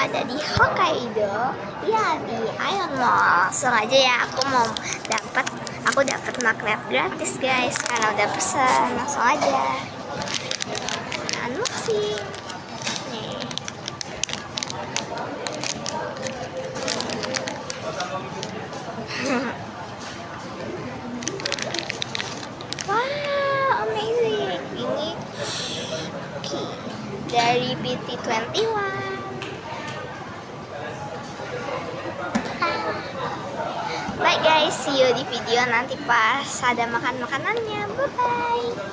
ada di Hokkaido, ya di Ion Mall. Langsung aja ya, aku dapat magnet gratis guys karena udah pesan. Langsung aja unboxing nih. Wow, amazing. Ini key dari BT21. Bye guys, see you di video nanti pas ada makan makanannya. Bye bye.